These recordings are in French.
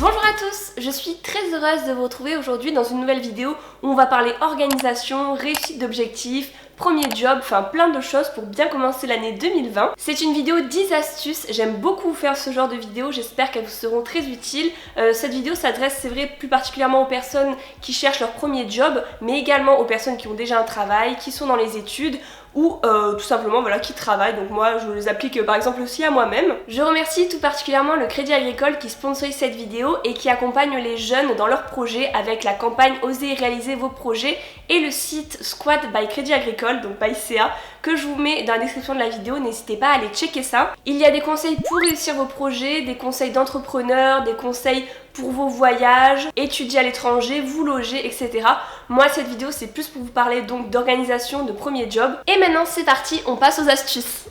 Bonjour à tous, je suis très heureuse de vous retrouver aujourd'hui dans une nouvelle vidéo où on va parler organisation, réussite d'objectifs, premier job, enfin plein de choses pour bien commencer l'année 2020. C'est une vidéo 10 astuces, j'aime beaucoup faire ce genre de vidéos, j'espère qu'elles vous seront très utiles. Cette vidéo s'adresse, c'est vrai, plus particulièrement aux personnes qui cherchent leur premier job, mais également aux personnes qui ont déjà un travail, qui sont dans les études, ou tout simplement voilà, qui travaillent. Donc moi je les applique par exemple aussi à moi-même. Je remercie tout particulièrement le Crédit Agricole qui sponsorise cette vidéo et qui accompagne les jeunes dans leurs projets avec la campagne Osez réaliser vos projets et le site Squad by Crédit Agricole, donc by CA, que je vous mets dans la description de la vidéo, n'hésitez pas à aller checker ça. Il y a des conseils pour réussir vos projets, des conseils d'entrepreneurs, des conseils pour vos voyages, étudier à l'étranger, vous loger, etc. Moi cette vidéo c'est plus pour vous parler donc d'organisation, de premier job. Et maintenant c'est parti, on passe aux astuces.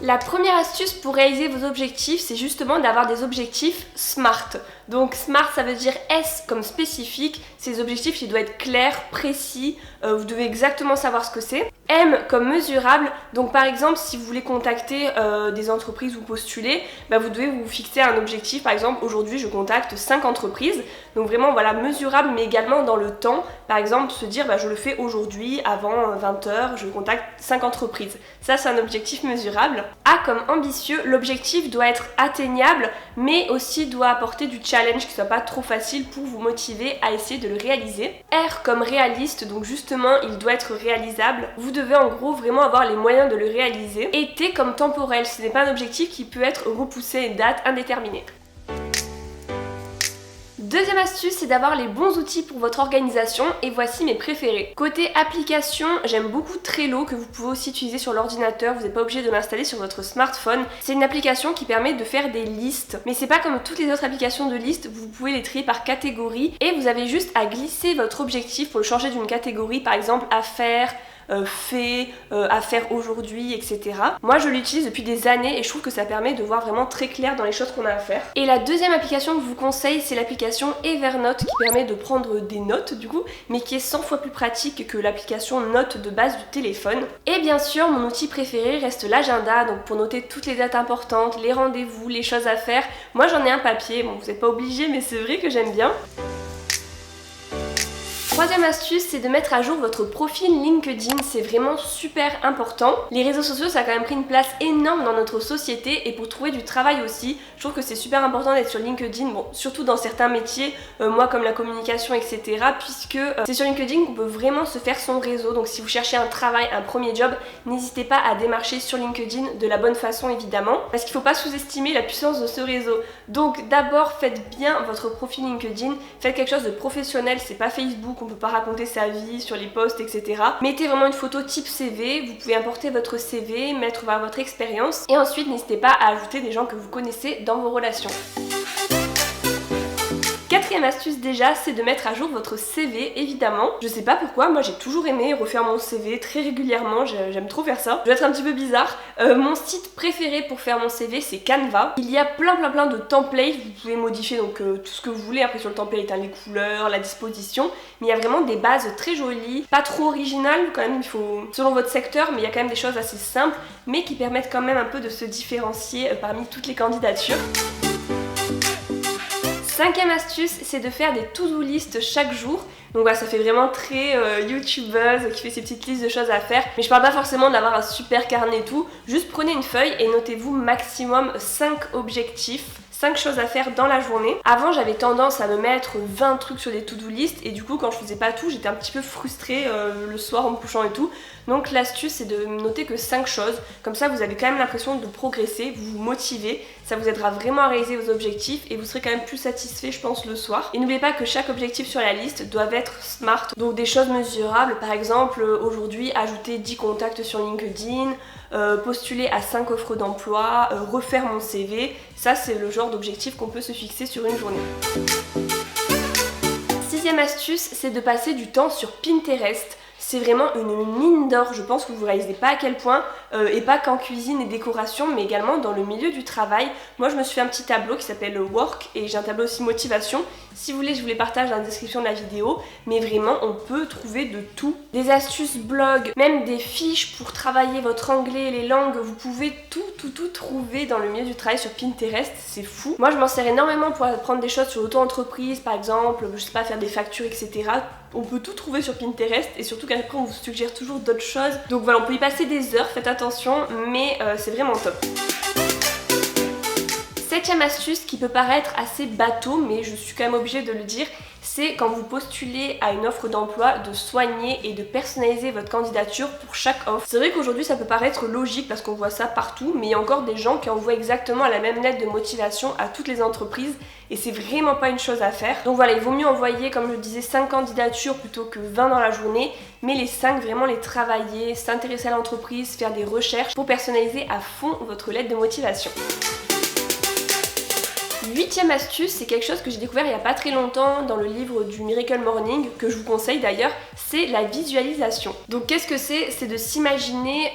La première astuce pour réaliser vos objectifs, c'est justement d'avoir des objectifs SMART. Donc SMART ça veut dire S comme spécifique, ces objectifs ils doivent être clairs, précis, vous devez exactement savoir ce que c'est. M comme mesurable, donc par exemple si vous voulez contacter des entreprises ou postuler, vous devez vous fixer un objectif, par exemple aujourd'hui je contacte 5 entreprises, donc vraiment voilà mesurable mais également dans le temps, par exemple se dire je le fais aujourd'hui avant 20h, je contacte 5 entreprises, ça c'est un objectif mesurable. A comme ambitieux, l'objectif doit être atteignable mais aussi doit apporter du challenge qui soit pas trop facile pour vous motiver à essayer de le réaliser. R comme réaliste, donc justement il doit être réalisable, vous devez en gros vraiment avoir les moyens de le réaliser. Et T comme temporel, ce n'est pas un objectif qui peut être repoussé à une date indéterminée. Deuxième astuce, c'est d'avoir les bons outils pour votre organisation et voici mes préférés. Côté application, j'aime beaucoup Trello que vous pouvez aussi utiliser sur l'ordinateur, vous n'êtes pas obligé de l'installer sur votre smartphone. C'est une application qui permet de faire des listes, mais c'est pas comme toutes les autres applications de listes, vous pouvez les trier par catégorie et vous avez juste à glisser votre objectif pour le changer d'une catégorie, par exemple à faire, fait, à faire aujourd'hui, etc. Moi je l'utilise depuis des années et je trouve que ça permet de voir vraiment très clair dans les choses qu'on a à faire. Et la deuxième application que je vous conseille, c'est l'application Evernote qui permet de prendre des notes du coup, mais qui est 100 fois plus pratique que l'application Notes de base du téléphone. Et bien sûr mon outil préféré reste l'agenda, donc pour noter toutes les dates importantes, les rendez-vous, les choses à faire. Moi j'en ai un papier, bon vous n'êtes pas obligé mais c'est vrai que j'aime bien. Troisième astuce, c'est de mettre à jour votre profil LinkedIn, c'est vraiment super important. Les réseaux sociaux, ça a quand même pris une place énorme dans notre société et pour trouver du travail aussi, je trouve que c'est super important d'être sur LinkedIn, bon, surtout dans certains métiers, moi comme la communication, etc. Puisque c'est sur LinkedIn qu'on peut vraiment se faire son réseau, donc si vous cherchez un travail, un premier job, n'hésitez pas à démarcher sur LinkedIn de la bonne façon évidemment, parce qu'il ne faut pas sous-estimer la puissance de ce réseau. Donc d'abord, faites bien votre profil LinkedIn, faites quelque chose de professionnel, c'est pas Facebook, on peut pas raconter sa vie sur les posts, etc. Mettez vraiment une photo type CV, vous pouvez importer votre CV, mettre votre expérience et ensuite n'hésitez pas à ajouter des gens que vous connaissez dans vos relations. Quatrième astuce déjà, c'est de mettre à jour votre CV évidemment. Je sais pas pourquoi, moi j'ai toujours aimé refaire mon CV très régulièrement, j'aime trop faire ça. Je vais être un petit peu bizarre. Mon site préféré pour faire mon CV c'est Canva. Il y a plein de templates, vous pouvez modifier donc tout ce que vous voulez après sur le template, les couleurs, la disposition. Mais il y a vraiment des bases très jolies, pas trop originales quand même, il faut selon votre secteur, mais il y a quand même des choses assez simples, mais qui permettent quand même un peu de se différencier parmi toutes les candidatures. Cinquième astuce, c'est de faire des to-do list chaque jour. Donc voilà, ça fait vraiment très youtubeuse qui fait ses petites listes de choses à faire. Mais je parle pas forcément d'avoir un super carnet et tout. Juste prenez une feuille et notez-vous maximum 5 objectifs. 5 choses à faire dans la journée. Avant j'avais tendance à me mettre 20 trucs sur des to-do list et du coup quand je faisais pas tout j'étais un petit peu frustrée le soir en me couchant et tout. Donc l'astuce c'est de noter que 5 choses, comme ça vous avez quand même l'impression de progresser, vous vous motivez, ça vous aidera vraiment à réaliser vos objectifs et vous serez quand même plus satisfait je pense le soir. Et n'oubliez pas que chaque objectif sur la liste doit être SMART, donc des choses mesurables, par exemple aujourd'hui ajouter 10 contacts sur LinkedIn, postuler à 5 offres d'emploi, refaire mon CV, ça c'est le genre d'objectif qu'on peut se fixer sur une journée. Sixième astuce, c'est de passer du temps sur Pinterest. c'est vraiment une mine d'or. Je pense que vous ne réalisez pas à quel point, et pas qu'en cuisine et décoration, mais également dans le milieu du travail. Moi je me suis fait un petit tableau qui s'appelle Work et j'ai un tableau aussi motivation. Si vous voulez, je vous les partage dans la description de la vidéo, mais vraiment on peut trouver de tout. Des astuces blog, même des fiches pour travailler votre anglais, les langues, vous pouvez tout trouver dans le milieu du travail sur Pinterest, c'est fou. Moi je m'en sers énormément pour apprendre des choses sur l'auto-entreprise par exemple, je sais pas, faire des factures, etc. On peut tout trouver sur Pinterest et surtout qu'après on vous suggère toujours d'autres choses. Donc voilà, on peut y passer des heures, faites attention, mais c'est vraiment top. Septième astuce qui peut paraître assez bateau, mais je suis quand même obligée de le dire, c'est quand vous postulez à une offre d'emploi de soigner et de personnaliser votre candidature pour chaque offre. C'est vrai qu'aujourd'hui ça peut paraître logique parce qu'on voit ça partout, mais il y a encore des gens qui envoient exactement la même lettre de motivation à toutes les entreprises et c'est vraiment pas une chose à faire. Donc voilà, il vaut mieux envoyer, comme je le disais, 5 candidatures plutôt que 20 dans la journée, mais les 5 vraiment les travailler, s'intéresser à l'entreprise, faire des recherches pour personnaliser à fond votre lettre de motivation. Huitième astuce, c'est quelque chose que j'ai découvert il n'y a pas très longtemps dans le livre du Miracle Morning, que je vous conseille d'ailleurs, c'est la visualisation. Donc qu'est-ce que c'est? C'est de s'imaginer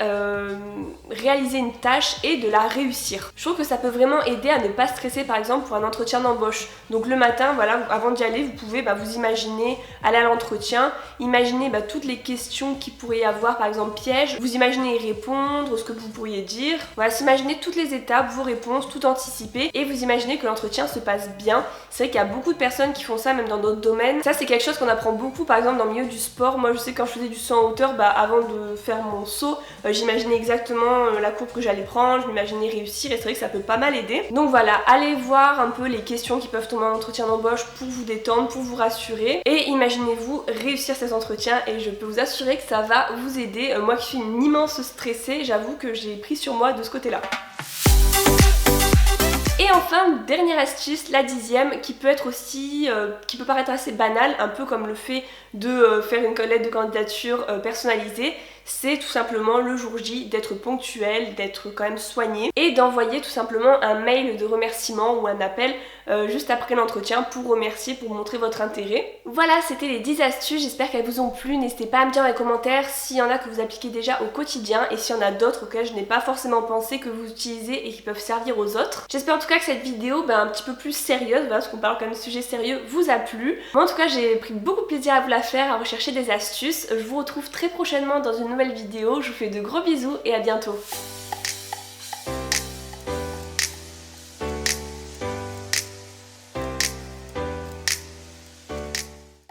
réaliser une tâche et de la réussir. Je trouve que ça peut vraiment aider à ne pas stresser par exemple pour un entretien d'embauche. Donc le matin, voilà, avant d'y aller, vous pouvez vous imaginer aller à l'entretien, imaginer toutes les questions qu'il pourrait y avoir, par exemple pièges, vous imaginez y répondre, ce que vous pourriez dire, voilà, s'imaginer toutes les étapes, vos réponses, tout anticiper et vous imaginez que l'entretien se passe bien. C'est vrai qu'il y a beaucoup de personnes qui font ça même dans d'autres domaines. Ça c'est quelque chose qu'on apprend beaucoup par exemple dans le milieu du sport. Moi je sais que quand je faisais du saut en hauteur, avant de faire mon saut, j'imaginais exactement la courbe que j'allais prendre, je m'imaginais réussir et c'est vrai que ça peut pas mal aider. Donc voilà, allez voir un peu les questions qui peuvent tomber en entretien d'embauche pour vous détendre, pour vous rassurer et imaginez-vous réussir ces entretiens et je peux vous assurer que ça va vous aider. Moi qui suis une immense stressée, j'avoue que j'ai pris sur moi de ce côté-là. Et enfin, dernière astuce, la 10e, qui peut être aussi, qui peut paraître assez banale, un peu comme le fait de faire une lettre de candidature personnalisée, c'est tout simplement le jour J d'être ponctuel, d'être quand même soigné et d'envoyer tout simplement un mail de remerciement ou un appel juste après l'entretien pour remercier, pour montrer votre intérêt. Voilà, c'était les 10 astuces, j'espère qu'elles vous ont plu. N'hésitez pas à me dire dans les commentaires s'il y en a que vous appliquez déjà au quotidien et s'il y en a d'autres auxquelles je n'ai pas forcément pensé que vous utilisez et qui peuvent servir aux autres. J'espère en tout cas que cette vidéo un petit peu plus sérieuse, parce qu'on parle quand même de sujets sérieux, vous a plu. Moi en tout cas j'ai pris beaucoup de plaisir à vous la faire, à rechercher des astuces. Je vous retrouve très prochainement dans une nouvelle vidéo, je vous fais de gros bisous et à bientôt.